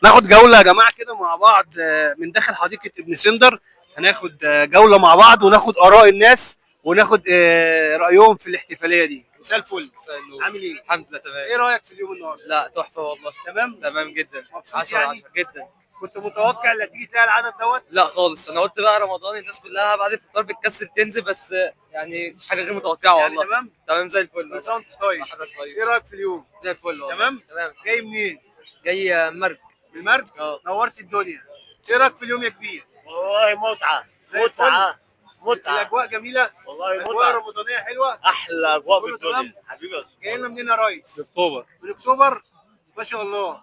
ناخد جولة يا جماعة كده مع بعض من داخل حديقة ابن سندر. هناخد جولة مع بعض وناخد آراء الناس وناخد رأيهم في الاحتفالية دي. مساء الفل. عامل ايه؟ الحمد لله تمام. ايه رأيك في اليوم النهارده؟ لا تحفة والله. تمام جدا. مبسوط 10 يعني؟ 10 جدا. كنت متوقع ان تيجي تلاقي العدد دوت؟ لا خالص، انا قلت بقى رمضان الناس كلها بعد الفطار بتكسل تنزل، بس يعني حاجة غير متوقعة يعني والله. تمام زي الفل. كل سنة وانت طيب. ايه رأيك في اليوم؟ زي الفل والله. تمام؟ جاي منين؟ جاي مرج. من المرج؟ نورت الدنيا. ايه رأيك في اليوم يا كبير؟ والله متعة. الأجواء جميلة؟ والله الأجواء رمضانية حلوة؟ أحلى أجواء في كله الدنيا تمام؟ حبيبي. جاي لنا منين يا ريس؟ من أكتوبر. من أكتوبر؟ ما شاء الله.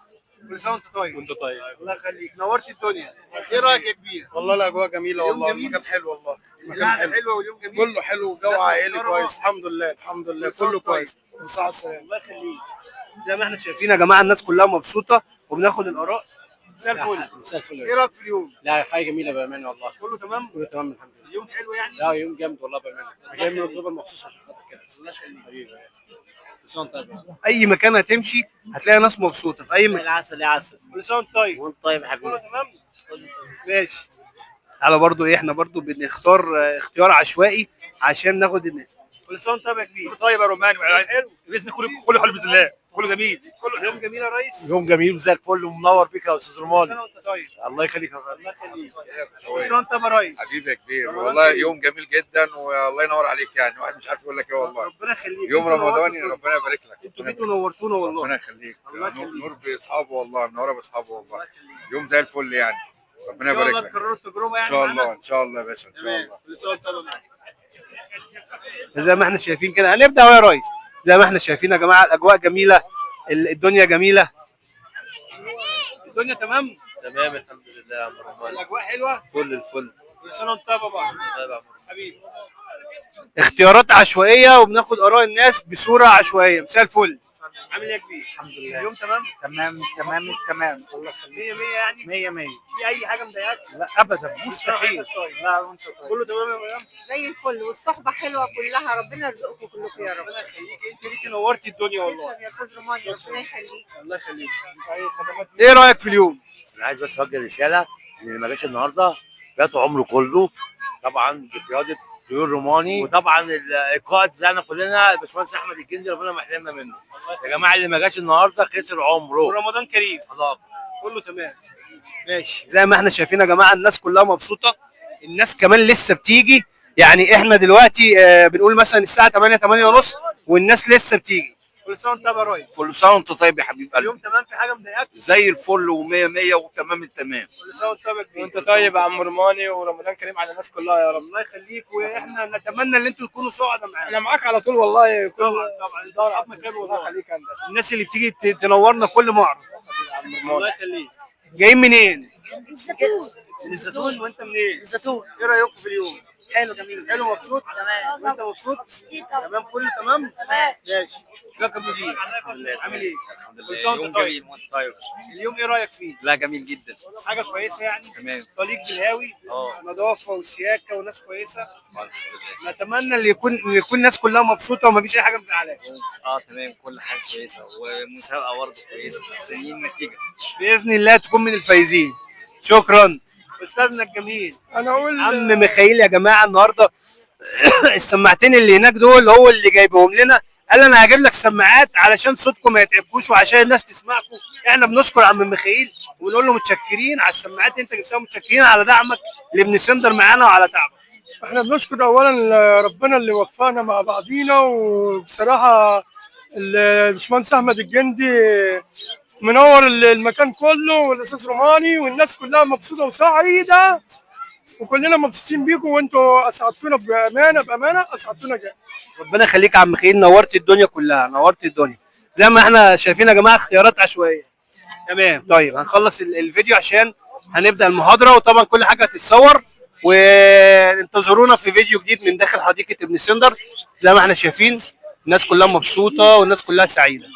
كل سنة وانت طيب. وأنت طيب. الله يخليك، نورت الدنيا. ايه رأيك يا كبير؟ والله الاجواء جميله، اليوم والله جميل؟ المكان حلو، والله المكان القعدة حلو حلوة واليوم جميل؟ كله حلو، جو الناس عائلي محترمة؟ كويس، الحمد لله الحمد لله كل سنة كله وانت طيب. كويس. بالصحه والسلامه. الله يخليك. زي ما احنا شايفين يا جماعة الناس كلها مبسوطة وبناخد الآراء. مساء الفل. مساء الفل. ايه رأيك في اليوم؟ لا حاجه جميله بامانه والله. كله تمام؟ كله تمام الحمد لله. اليوم حلو يعني؟ لا يوم جامد والله بامانه. أنا جاي من اكتوبر مخصوص عشان خاطر كده. الله يخليك. حبيبي كل سنه وانت طيب. أي مكان هتمشي هتلاقي ناس مبسوطة في أي مكان. العسل يا عسل. كل سنة وانت طيب. وأنت طيب كله حبيبي. تمام؟ ماشي. على برضو ايه، احنا برضو بنختار اختيار عشوائي عشان ناخد الناس. كل سنه وانت طيب يا كبير. طيب يا روماني. حلو. باذن كله حلو باذن الله. كله جميل. كله يوم جميل يا ريس. يوم جميل زي الفل ومنور بيك يا استاذ كل رماني. سنه وانت طيب. الله يخليك يا الله فندم. يخليك. كل سنه وانت طيب يا ريس. حبيبي يا كبير، والله يوم جميل جدا والله ينور عليك، يعني واحد مش عارف يقول لك ايه والله. ربنا يخليك. يوم انتوا رمضاني نورتوا ربنا يبارك لك. انتوا جيتوا نورتونا والله. ربنا يخليك. الله يخليك. نور باصحابه والله، منوره باصحابه والله. يوم زي الفل يعني. ربنا ان شاء يبارك الله لك. تكرروا التجربه ان يعني شاء معانا. الله ان شاء الله يا باشا ان شاء الله. كل سنه وانت طيب. زي ما احنا شايفين كده هنبدا يا ريس. زي ما احنا شايفين يا جماعه الاجواء جميله، الدنيا جميله. الدنيا تمام؟ تمام الحمد لله يا عم رمضان. الاجواء حلوه؟ فل الفل. كل سنه وانت طيب يا بابا. طيب يا عم. حبيبي. اختيارات عشوائيه وبناخد اراء الناس بصوره عشوائيه. مساء الفل. عامل ايه يا كبير؟ الحمد لله اليوم تمام؟ تمام الله يخليك. 100 100 يعني؟ 100 في اي حاجه مضايقاك؟ لا ابدا مستحيل. لا وانت طيب. كله تمام يا مدام؟ زي الفل والصحبه حلوه كلها، ربنا يرزقكم كلكم يا رب. ربنا يخليك، انت ليكي نورتي الدنيا والله. تسلم يا استاذ رماني، ربنا يخليك. الله يخليك. ايه رايك في اليوم؟ انا عايز بس اوجه رساله ان اللي ما جاش النهارده فات عمره كله، طبعا بقياده طيور روماني، وطبعا القائد بتاعنا كلنا الباشمهندس احمد الجندي ربنا ما يحرمنا منه. يا جماعه اللي ما جاش النهارده خسر عمره. ورمضان كريم. الله. كله تمام. ماشي. زي ما احنا شايفين يا جماعه الناس كلها مبسوطه، الناس كمان لسه بتيجي. يعني احنا دلوقتي بنقول مثلا الساعه 8 8:30 والناس لسه بتيجي. كل سنه وانت طيب يا ريس. كل سنه وانت طيب يا حبيب قلبي. اليوم تمام؟ في حاجه مضايقاك؟ زي الفل و100 100 وتمام التمام. كل سنه وانت طيب يا كبير. وانت طيب يا عم رماني، ورمضان كريم على الناس كلها يا رب. الله يخليك، واحنا نتمنى ان انتوا تكونوا سعداء معانا. انا معاك على طول والله. طبعا دور اصحاب مكان والله. الله يخليك يا هندسه. الناس اللي بتيجي تنورنا كل معرض. الله يخليك. جايين منين؟ من الزيتون. وانت منين؟ الزيتون. ايه رايكم في اليوم؟ حلو جميل. حلو مبسوط؟ تمام. وانت مبسوط؟ طبعا. تمام كله تمام؟ تمام. ماشي. ازيك يا مدير؟ عامل ايه؟ الحمد كل سنه وانت طيب. وانت طيب. اليوم ايه رايك فيه؟ لا جميل جدا. حاجه كويسه يعني؟ تمام. طليق بالهاوي. اه. نظافه وشياكه وناس كويسه. نتمنى ان يكون الناس كلها مبسوطه ومفيش اي حاجه مزعلاك. تمام كل حاجه كويسه ومسابقه برضه كويسه، مستنيين النتيجه. باذن الله تكون من الفايزين. شكرا استاذنا الجميل. انا اقول عم ميخائيل يا جماعه النهارده السماعتين اللي هناك دول هو اللي جايبهم لنا. قال انا هجيب لك سماعات علشان صوتكم ما يتعبكوش وعشان الناس تسمعكم. احنا بنشكر عم ميخائيل ونقول له متشكرين على السماعات اللي انت جبتها، متشكرين على دعمك لابن سندر معانا وعلى تعبك. احنا بنشكر اولا ربنا اللي وفقنا مع بعضينا، وبصراحه الباشمهندس احمد الجندي منور المكان كله، والاستاذ روماني، والناس كلها مبسوطه وسعيده، وكلنا مبسوطين بيكم، وانتوا اسعدتونا بامانه اسعدتونا جدا. ربنا يخليك يا عم ميخائيل، نورت الدنيا كلها، نورت الدنيا. زي ما احنا شايفين يا جماعه اختيارات عشوائيه. تمام. طيب هنخلص الفيديو عشان هنبدا المحاضره، وطبعا كل حاجه هتتصور، وانتظرونا في فيديو جديد من داخل حديقه ابن سندر. زي ما احنا شايفين الناس كلها مبسوطه والناس كلها سعيده.